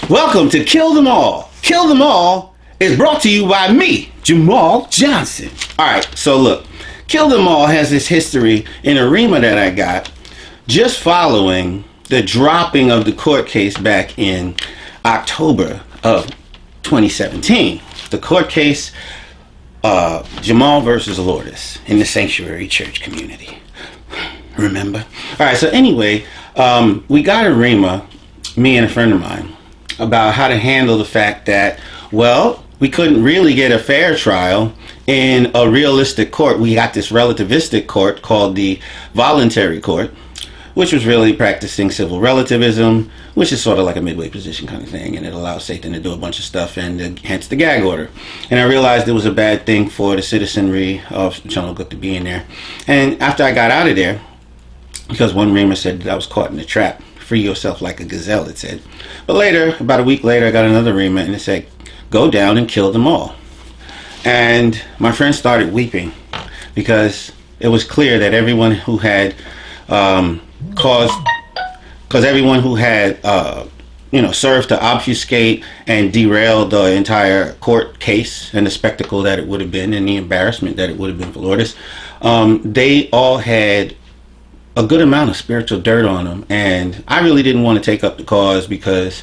Welcome to Kill Them All. Kill Them All is brought to you by me, Jamal Johnson. Alright, so look. Kill Them All has this history in a rema that I got just following the dropping of the court case back in October of 2017. The court case, Jamal versus Lourdes in the Sanctuary Church community. Remember? Alright, so anyway, we got a rema, me and a friend of mine, about how to handle the fact that, well, we couldn't really get a fair trial in a realistic court. We got this relativistic court called the voluntary court, which was really practicing civil relativism, which is sort of like a midway position kind of thing, and it allows Satan to do a bunch of stuff, and hence the gag order. And I realized it was a bad thing for the citizenry of Channelgook to be in there. And after I got out of there, because one rema said that I was caught in a trap, free yourself like a gazelle, it said. But later, about a week later, I got another rema, and it said, go down and kill them all. And my friend started weeping because it was clear that everyone who had served to obfuscate and derail the entire court case and the spectacle that it would have been and the embarrassment that it would have been for Lourdes, they all had a good amount of spiritual dirt on them, and I really didn't want to take up the cause because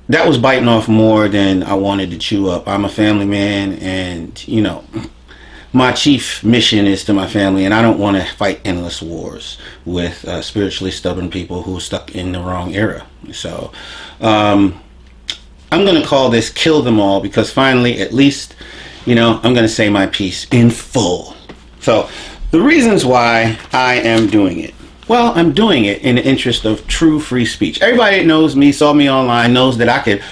that was biting off more than I wanted to chew up. I'm a family man, and my chief mission is to my family, and I don't want to fight endless wars with spiritually stubborn people who are stuck in the wrong era. So I'm going to call this Kill Them All, because finally, at least, I'm going to say my piece in full. So the reasons why I am doing it. Well, I'm doing it in the interest of true free speech. Everybody that knows me, saw me online, knows that I could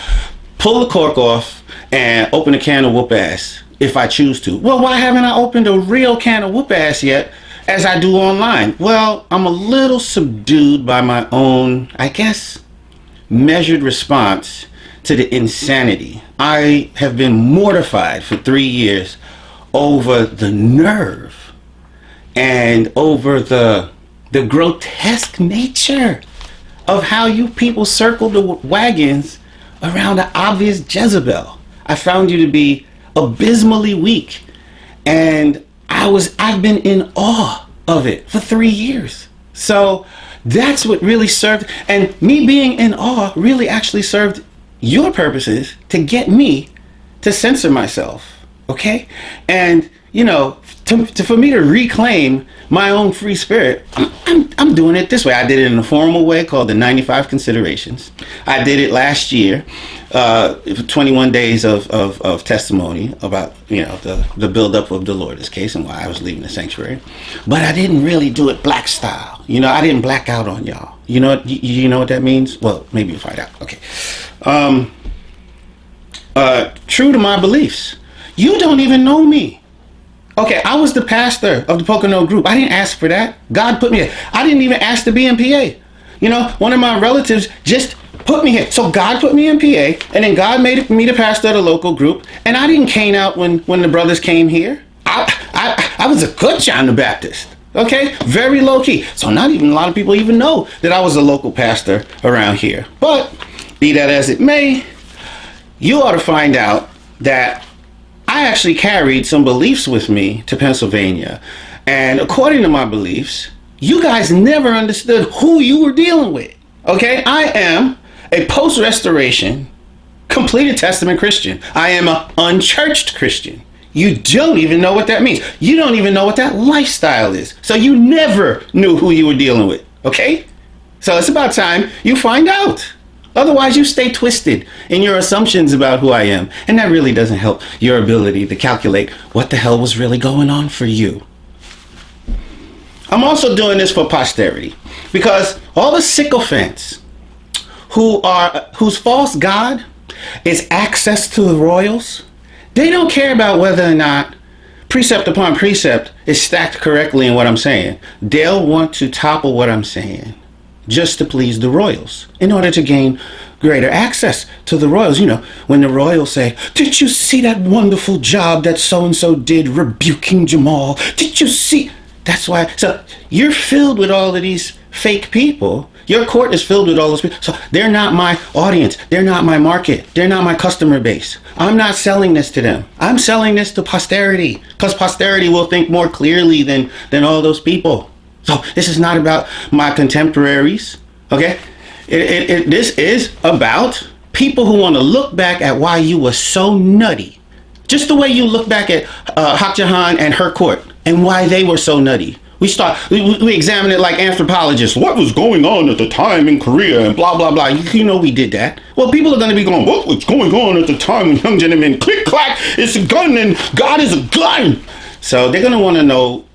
pull the cork off and open a can of whoop ass if I choose to. Well, why haven't I opened a real can of whoop ass yet as I do online? Well, I'm a little subdued by my own, I guess, measured response to the insanity. I have been mortified for 3 years over the nerve and over the grotesque nature of how you people circle the wagons around the obvious Jezebel. I found you to be abysmally weak, and I've been in awe of it for 3 years. So that's what really served, and me being in awe really actually served your purposes to get me to censor myself, okay? And for me to reclaim my own free spirit, I'm doing it this way. I did it in a formal way called the 95 Considerations. I did it last year, 21 days of testimony about the buildup of the Lourdes case and why I was leaving the sanctuary. But I didn't really do it black style. I didn't black out on y'all. You know what that means? Well, maybe you'll find out. Okay. True to my beliefs. You don't even know me. Okay, I was the pastor of the Pocono group. I didn't ask for that. God put me here. I didn't even ask to be in PA. One of my relatives just put me here. So God put me in PA, and then God made me the pastor of the local group, and I didn't cane out when the brothers came here. I was a good John the Baptist. Okay, very low key. So not even a lot of people even know that I was a local pastor around here. But be that as it may, you ought to find out that I actually carried some beliefs with me to Pennsylvania. And according to my beliefs, you guys never understood who you were dealing with. Okay? I am a post-restoration, completed testament Christian. I am an unchurched Christian. You don't even know what that means. You don't even know what that lifestyle is. So you never knew who you were dealing with. Okay? So it's about time you find out. Otherwise, you stay twisted in your assumptions about who I am. And that really doesn't help your ability to calculate what the hell was really going on for you. I'm also doing this for posterity, because all the sycophants whose false god is access to the royals, they don't care about whether or not precept upon precept is stacked correctly in what I'm saying. They'll want to topple what I'm saying just to please the royals in order to gain greater access to the royals. When the royals say, did you see that wonderful job that so-and-so did rebuking Jamal? Did you see? That's why. So you're filled with all of these fake people. Your court is filled with all those people. So they're not my audience. They're not my market. They're not my customer base. I'm not selling this to them. I'm selling this to posterity, because posterity will think more clearly than all those people. So this is not about my contemporaries. Okay. This is about people who want to look back at why you were so nutty. Just the way you look back at Hak Jahan and her court and why they were so nutty. We examine it like anthropologists. What was going on at the time in Korea and blah, blah, blah. You know we did that. Well, people are going to be going, what was going on at the time when young gentlemen, click, clack, it's a gun and God is a gun. So they're going to want to know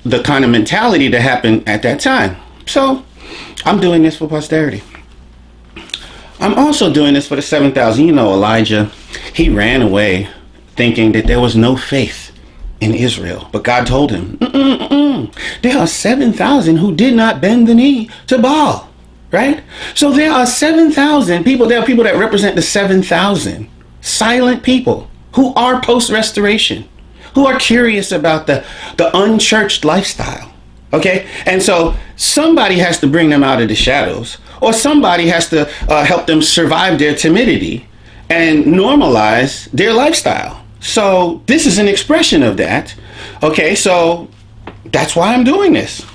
the kind of mentality that happened at that time. So I'm doing this for posterity. I'm also doing this for the 7,000. You know, Elijah, he ran away thinking that there was no faith in Israel. But God told him, there are 7,000 who did not bend the knee to Baal, right? So there are 7,000 people. There are people that represent the 7,000 silent people who are post-restoration, who are curious about the unchurched lifestyle, okay? And so somebody has to bring them out of the shadows, or somebody has to help them survive their timidity and normalize their lifestyle. So this is an expression of that. Okay, so that's why I'm doing this.